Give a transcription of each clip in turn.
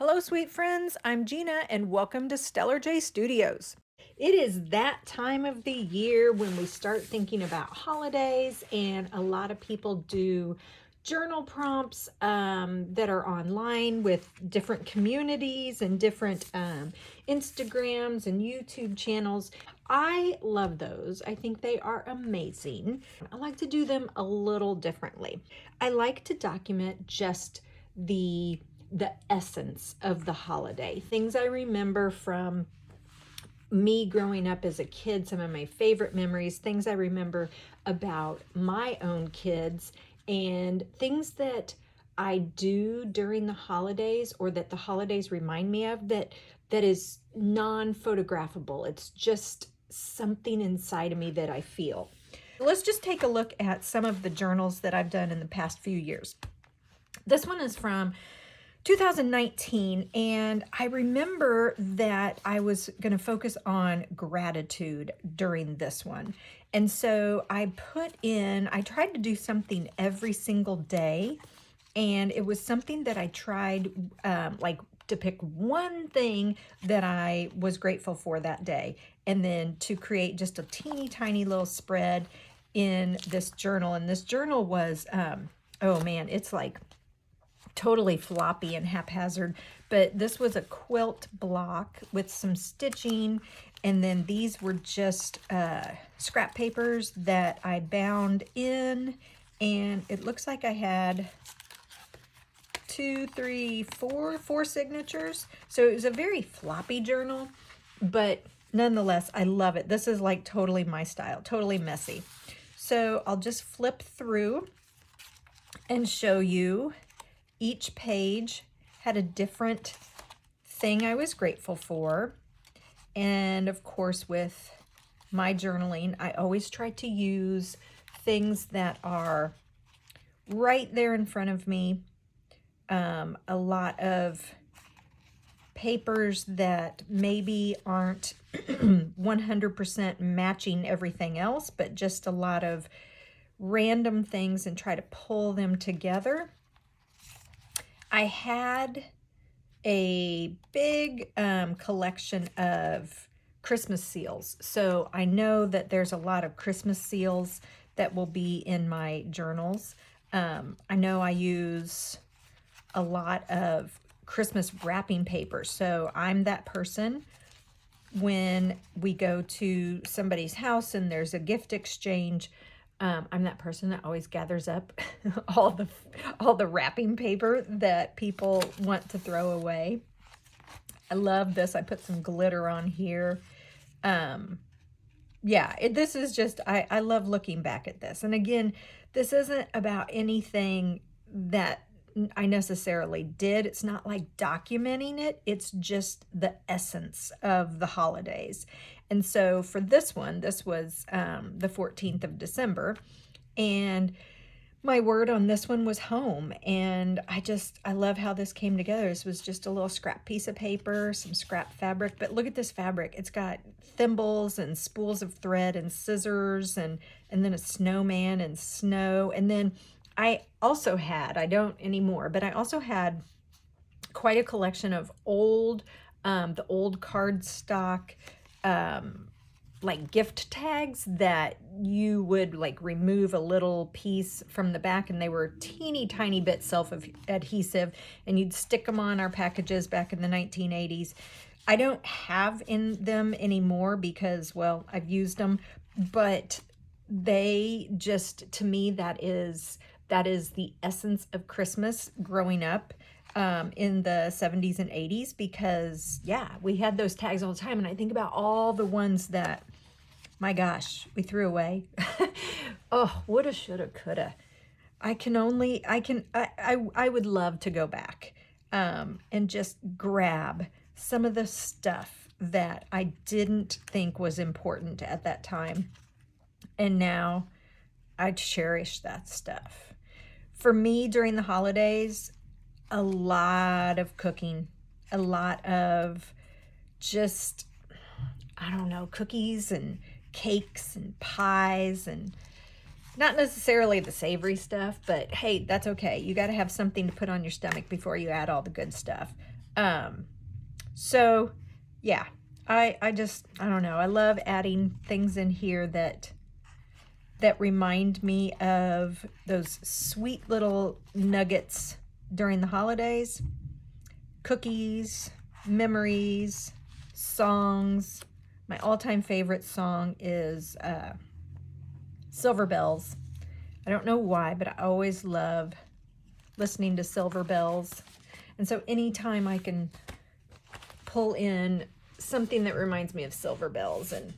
Hello, sweet friends. I'm Gina, and welcome to Stellarjstudios. It is that time of the year when we start thinking about holidays, and a lot of people do journal prompts that are online with different communities and different Instagrams and YouTube channels. I love those. I think they are amazing. I like to do them a little differently. I like to document just the essence of the holiday, things I remember from me growing up as a kid, some of my favorite memories, things I remember about my own kids, and things that I do during the holidays or that the holidays remind me of that is non-photographable. It's just something inside of me that I feel. Let's just take a look at some of the journals that I've done in the past few years. This one is from 2019, and I remember that I was going to focus on gratitude during this one. And so I tried to do something every single day, and it was something that I tried like to pick one thing that I was grateful for that day, and then to create just a teeny tiny little spread in this journal. And this journal was, oh man, it's like totally floppy and haphazard, but this was a quilt block with some stitching, and then these were just scrap papers that I bound in, and it looks like I had four signatures. So it was a very floppy journal, but nonetheless, I love it. This is like totally my style, totally messy. So I'll just flip through and show you. Each page had a different thing I was grateful for. And of course, with my journaling, I always try to use things that are right there in front of me. A lot of papers that maybe aren't 100% matching everything else, but just a lot of random things, and try to pull them together. I had a big collection of Christmas seals. So I know that there's a lot of Christmas seals that will be in my journals. I know I use a lot of Christmas wrapping paper. So I'm that person when we go to somebody's house and there's a gift exchange. I'm that person that always gathers up all the wrapping paper that people want to throw away. I love this. I put some glitter on here. Yeah, this is just, I love looking back at this. And again, this isn't about anything that I necessarily did. It's not like documenting it. It's just the essence of the holidays. And so for this one, this was the 14th of December. And my word on this one was home. And I love how this came together. This was just a little scrap piece of paper, some scrap fabric. But look at this fabric. It's got thimbles and spools of thread and scissors, and then a snowman and snow. And then I also had, I don't anymore, but I also had quite a collection of the old cardstock, like gift tags that you would like remove a little piece from the back, and they were teeny tiny bit self-adhesive, and you'd stick them on our packages back in the 1980s. I don't have in them anymore because, well, I've used them, but they just, to me, that is the essence of Christmas growing up in the 70s and 80s, because yeah, we had those tags all the time. And I think about all the ones that, my gosh, we threw away. Oh, woulda, shoulda, coulda. I would love to go back and just grab some of the stuff that I didn't think was important at that time. And now I cherish that stuff. For me, during the holidays, a lot of cooking, a lot of just, I don't know, cookies and cakes and pies, and not necessarily the savory stuff, but hey, that's okay. You got to have something to put on your stomach before you add all the good stuff. So yeah, I don't know. I love adding things in here that remind me of those sweet little nuggets during the holidays. Cookies, memories, songs. My all-time favorite song is Silver Bells. I don't know why, but I always love listening to Silver Bells. And so anytime I can pull in something that reminds me of Silver Bells, and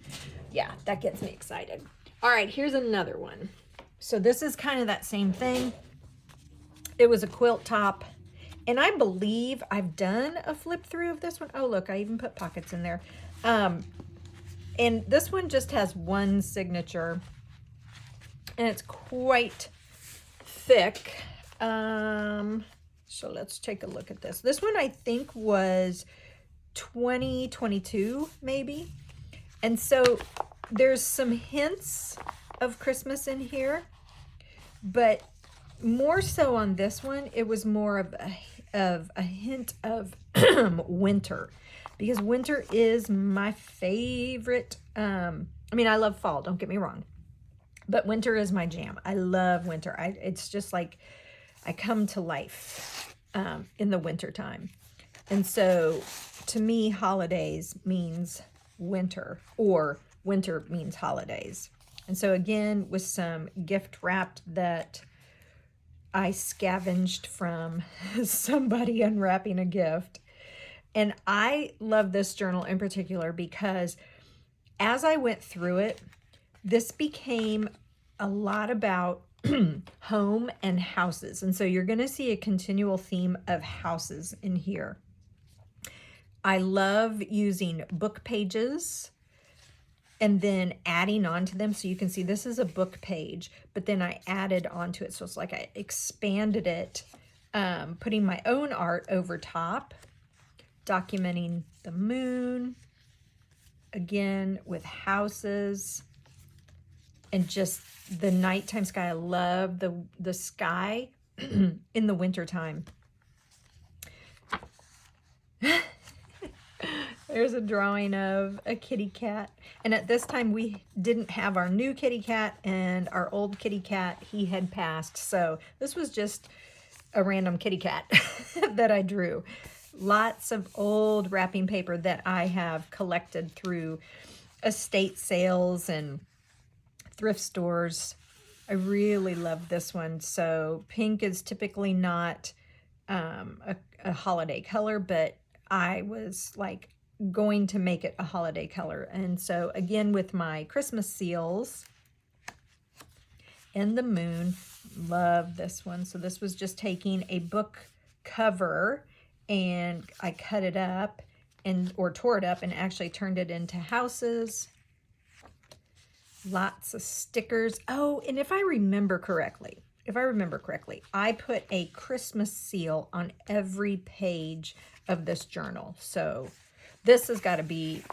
yeah, that gets me excited. All right, here's another one. So this is kind of that same thing. It was a quilt top, and I believe I've done a flip through of this one. Oh, look, I even put pockets in there. And this one just has one signature, and it's quite thick. So let's take a look at this. This one I think was 2022 maybe. And so there's some hints of Christmas in here, but more so on this one, it was more of a hint of winter, because winter is my favorite. I mean, I love fall, don't get me wrong, but winter is my jam. I love winter. It's just like I come to life in the winter time. And so to me, holidays means winter, or winter means holidays. And so again, with some gift wrapped that I scavenged from somebody unwrapping a gift. And I love this journal in particular because as I went through it, this became a lot about home and houses. And so you're going to see a continual theme of houses in here. I love using book pages and then adding on to them. So you can see this is a book page, but then I added onto it. So it's like I expanded it, putting my own art over top, documenting the moon, again with houses, and just the nighttime sky. I love the sky in the wintertime. There's a drawing of a kitty cat. And at this time, we didn't have our new kitty cat, and our old kitty cat, he had passed. So this was just a random kitty cat that I drew. Lots of old wrapping paper that I have collected through estate sales and thrift stores. I really love this one. So pink is typically not a holiday color, but I was like going to make it a holiday color. And so again, with my Christmas seals and the moon, love this one. So this was just taking a book cover, and I cut it up or tore it up and actually turned it into houses. Lots of stickers. Oh, and if I remember correctly, I put a Christmas seal on every page of this journal. So this has got to be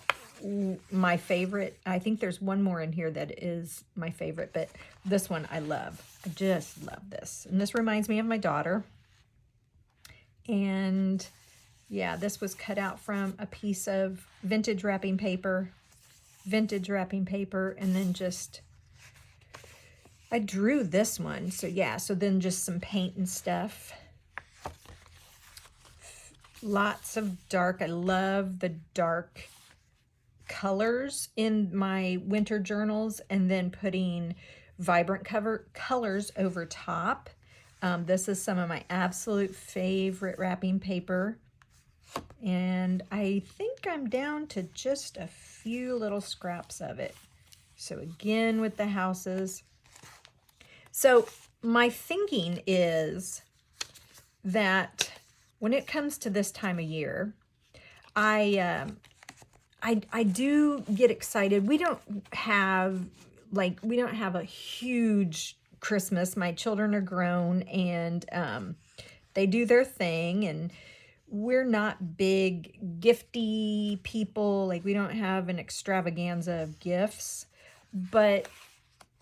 my favorite. I think there's one more in here that is my favorite, but this one I love. I just love this. And this reminds me of my daughter. And yeah, this was cut out from a piece of vintage wrapping paper, and then just, I drew this one. So yeah, so then just some paint and stuff. Lots of dark. I love the dark colors in my winter journals, and then putting vibrant colors over top. This is some of my absolute favorite wrapping paper. And I think I'm down to just a few little scraps of it. So again, with the houses. So my thinking is that when it comes to this time of year, I do get excited. We don't have a huge Christmas. My children are grown, and they do their thing, and we're not big gifty people. Like, we don't have an extravaganza of gifts. But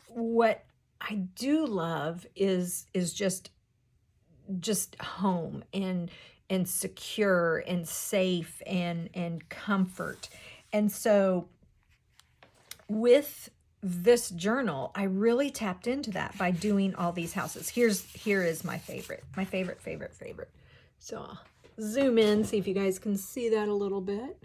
what I do love is just home and and secure and safe and comfort. And so with this journal, I really tapped into that by doing all these houses. Here is my favorite. So I'll zoom in, see if you guys can see that a little bit.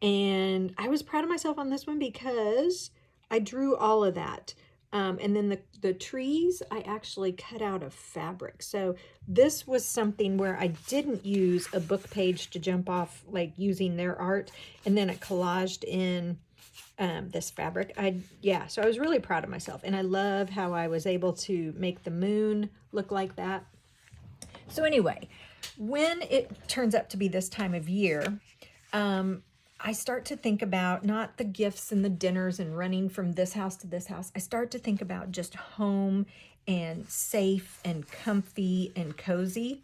And I was proud of myself on this one because I drew all of that. And then the trees, I actually cut out of fabric. So this was something where I didn't use a book page to jump off, like using their art. And then it collaged in this fabric. So I was really proud of myself. And I love how I was able to make the moon look like that. So anyway, when it turns out to be this time of year, I start to think about not the gifts and the dinners and running from this house to this house. I start to think about just home and safe and comfy and cozy.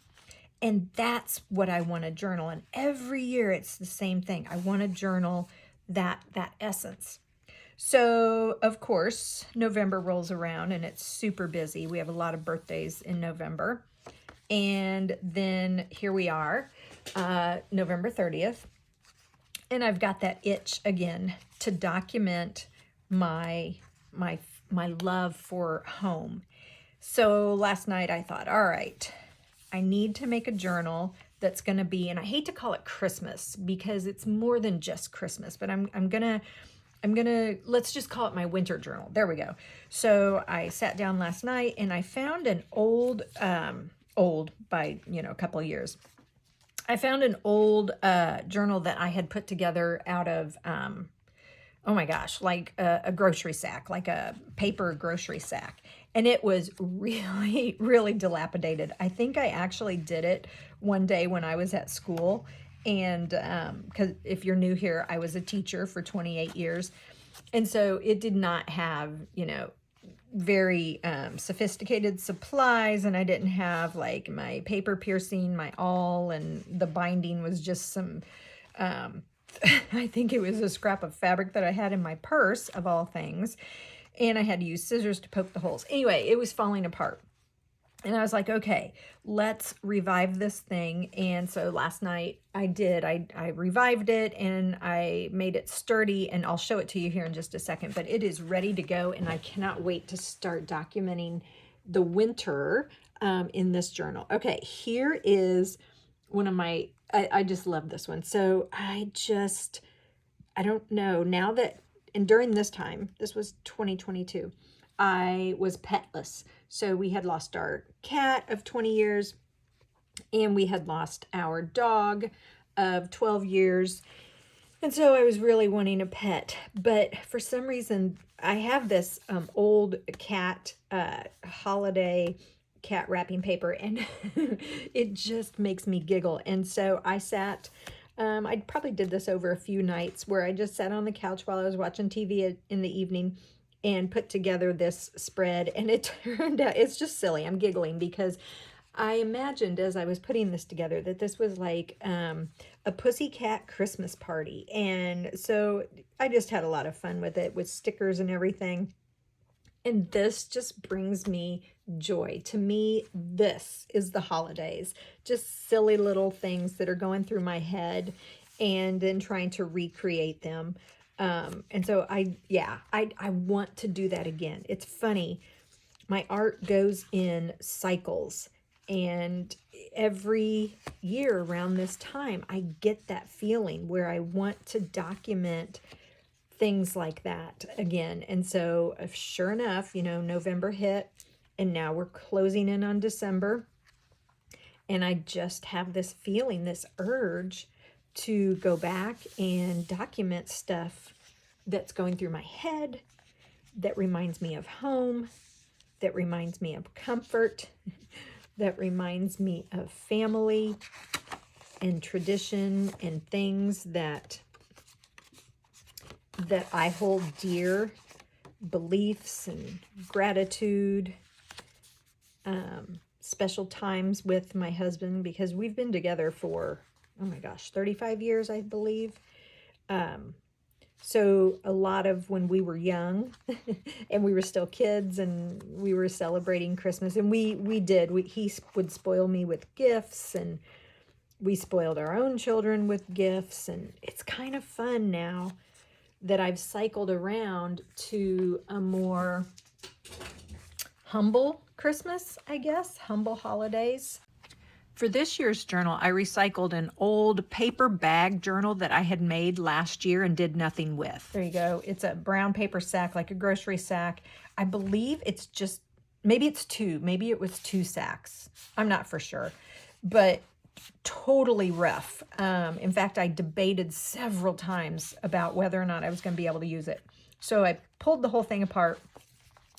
And that's what I want to journal. And every year it's the same thing. I want to journal that essence. So of course, November rolls around and it's super busy. We have a lot of birthdays in November. And then here we are, November 30th. And I've got that itch again to document my love for home. So last night I thought, all right, I need to make a journal that's going to be, and I hate to call it Christmas because it's more than just Christmas, but I'm gonna, let's just call it my winter journal. There we go. So I sat down last night and I found an old by, a couple of years. I found an old journal that I had put together out of, oh my gosh, like a grocery sack, like a paper grocery sack. And it was really, really dilapidated. I think I actually did it one day when I was at school. And because if you're new here, I was a teacher for 28 years. And so it did not have, very sophisticated supplies, and I didn't have like my paper piercing, my awl, and the binding was just some I think it was a scrap of fabric that I had in my purse of all things, and I had to use scissors to poke the holes. Anyway, it was falling apart. And I was like, okay, let's revive this thing. And so last night I did. I revived it and I made it sturdy, and I'll show it to you here in just a second. But it is ready to go, and I cannot wait to start documenting the winter in this journal. Okay, here is one of my, I just love this one. So I don't know, now that, and during this time, this was 2022, I was petless. So we had lost our cat of 20 years and we had lost our dog of 12 years. And so I was really wanting a pet, but for some reason I have this old cat holiday cat wrapping paper, and it just makes me giggle. And so I sat, I probably did this over a few nights where I just sat on the couch while I was watching TV in the evening and put together this spread, and it turned out, it's just silly. I'm giggling because I imagined as I was putting this together that this was like a pussycat Christmas party. And so I just had a lot of fun with it, with stickers and everything. And this just brings me joy. To me, this is the holidays. Just silly little things that are going through my head and then trying to recreate them. And so I want to do that again. It's funny. My art goes in cycles, and every year around this time, I get that feeling where I want to document things like that again. And so sure enough, November hit, and now we're closing in on December. And I just have this feeling, this urge to go back and document stuff that's going through my head, that reminds me of home, that reminds me of comfort, that reminds me of family and tradition and things that I hold dear, beliefs and gratitude, special times with my husband, because we've been together for, oh my gosh, 35 years, I believe. So a lot of when we were young and we were still kids and we were celebrating Christmas, and he would spoil me with gifts, and we spoiled our own children with gifts. And it's kind of fun now that I've cycled around to a more humble Christmas, I guess, humble holidays. For this year's journal, I recycled an old paper bag journal that I had made last year and did nothing with. There you go. It's a brown paper sack, like a grocery sack. I believe it's just, maybe it's two. Maybe it was 2 sacks. I'm not for sure. But totally rough. In fact, I debated several times about whether or not I was going to be able to use it. So I pulled the whole thing apart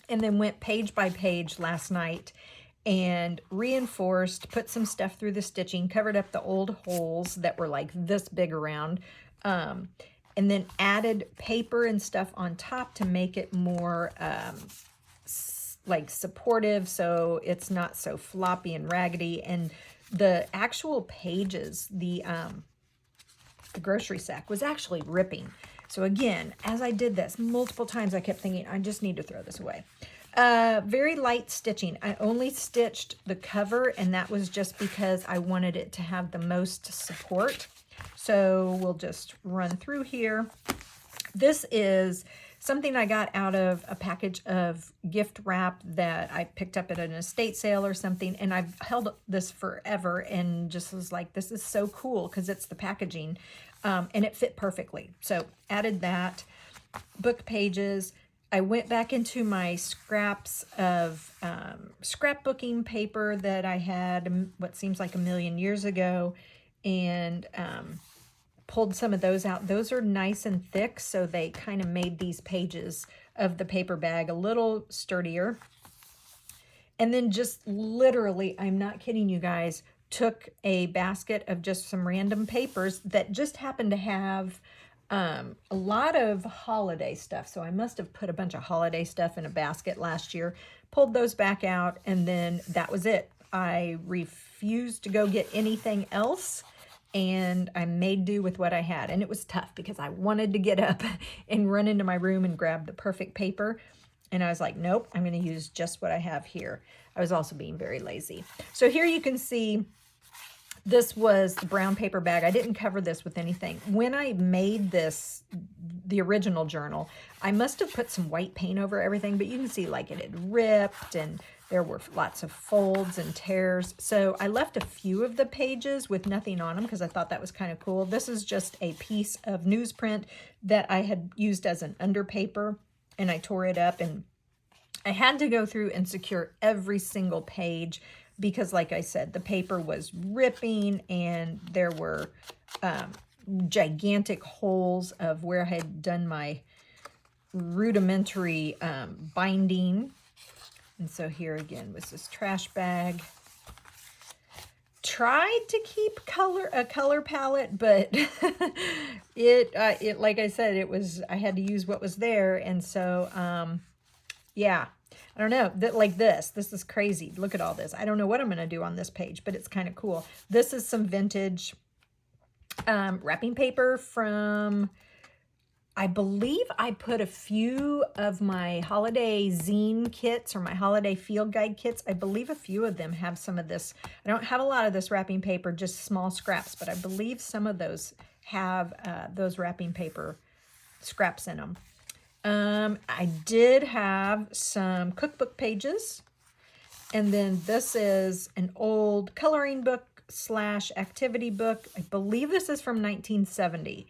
and then went page by page last night and reinforced, put some stuff through the stitching, covered up the old holes that were like this big around, and then added paper and stuff on top to make it more like supportive, so it's not so floppy and raggedy. And the actual pages, the grocery sack was actually ripping. So again, as I did this multiple times, I kept thinking, I just need to throw this away. Very light stitching. I only stitched the cover, and that was just because I wanted it to have the most support. So we'll just run through here. This is something I got out of a package of gift wrap that I picked up at an estate sale or something, and I've held this forever and just was like, this is so cool because it's the packaging, and it fit perfectly. So added that. Book pages. I went back into my scraps of scrapbooking paper that I had what seems like a million years ago, and pulled some of those out. Those are nice and thick, so they kind of made these pages of the paper bag a little sturdier. And then just literally, I'm not kidding you guys, took a basket of just some random papers that just happened to have a lot of holiday stuff. So I must have put a bunch of holiday stuff in a basket last year, pulled those back out, and then that was it. I refused to go get anything else, and I made do with what I had. And it was tough because I wanted to get up and run into my room and grab the perfect paper. And I was like, nope, I'm going to use just what I have here. I was also being very lazy. So here you can see this was the brown paper bag. I didn't cover this with anything. When I made this, the original journal, I must have put some white paint over everything, but you can see like it had ripped and there were lots of folds and tears. So I left a few of the pages with nothing on them because I thought that was kind of cool. This is just a piece of newsprint that I had used as an underpaper, and I tore it up, and I had to go through and secure every single page because, like I said, the paper was ripping and there were gigantic holes of where I had done my rudimentary binding. And so here again was this trash bag. Tried to keep a color palette, but it like I said, it was, I had to use what was there. And so yeah, I don't know, like this is crazy. Look at all this. I don't know what I'm going to do on this page, but it's kind of cool. This is some vintage wrapping paper from, I believe I put a few of my holiday zine kits or my holiday field guide kits. I believe a few of them have some of this. I don't have a lot of this wrapping paper, just small scraps, but I believe some of those have those wrapping paper scraps in them. I did have some cookbook pages, and then this is an old coloring book / activity book. I believe this is from 1970,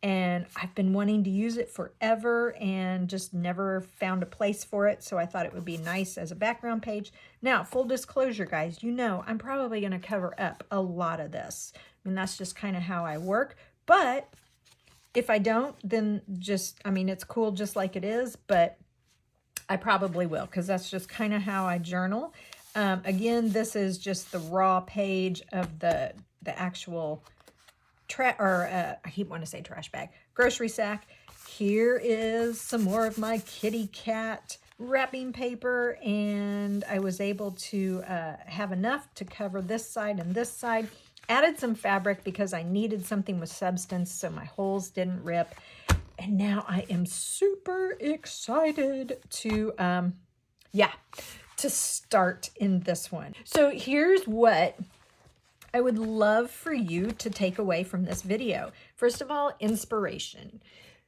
and I've been wanting to use it forever and just never found a place for it, so I thought it would be nice as a background page. Now, full disclosure, guys, you know I'm probably going to cover up a lot of this. I mean, that's just kind of how I work, but if I don't, then just, I mean, it's cool just like it is, but I probably will because that's just kind of how I journal. Again, this is just the raw page of the actual I keep wanting to say trash bag, grocery sack. Here is some more of my kitty cat wrapping paper, and I was able to have enough to cover this side and this side. Added some fabric because I needed something with substance so my holes didn't rip. And now I am super excited to, to start in this one. So here's what I would love for you to take away from this video. First of all, inspiration.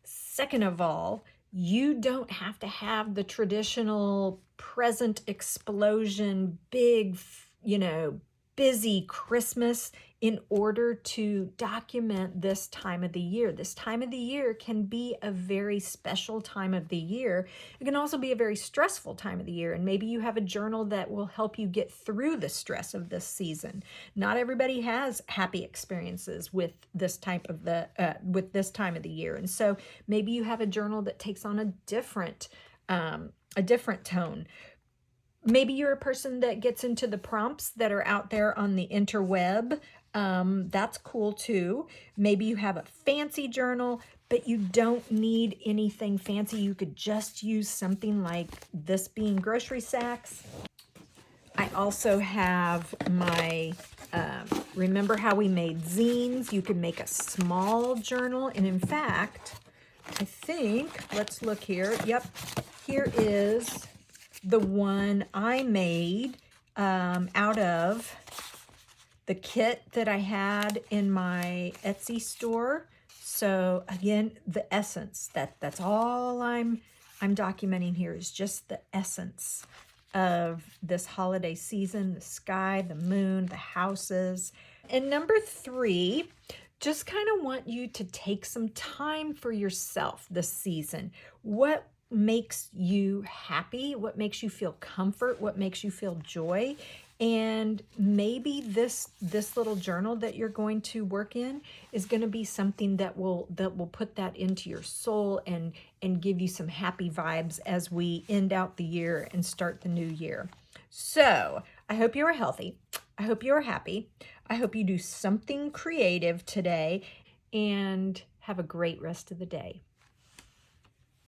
Second of all, you don't have to have the traditional present explosion, big, busy Christmas in order to document this time of the year. This time of the year can be a very special time of the year. It can also be a very stressful time of the year, and maybe you have a journal that will help you get through the stress of this season. Not everybody has happy experiences with this type of this time of the year, and so maybe you have a journal that takes on a different tone. Maybe you're a person that gets into the prompts that are out there on the interweb. That's cool too. Maybe you have a fancy journal, but you don't need anything fancy. You could just use something like this being grocery sacks. I also have my, remember how we made zines? You can make a small journal. And in fact, I think, let's look here. Yep, here is the one I made out of the kit that I had in my Etsy store. So again, the essence, that's all I'm documenting here is just the essence of this holiday season, the sky, the moon, the houses. And number 3, just kind of want you to take some time for yourself this season. What makes you happy? What makes you feel comfort? What makes you feel joy? And maybe this little journal that you're going to work in is going to be something that will put that into your soul and give you some happy vibes as we end out the year and start the new year. So I hope you are healthy. I hope you are happy. I hope you do something creative today, and have a great rest of the day.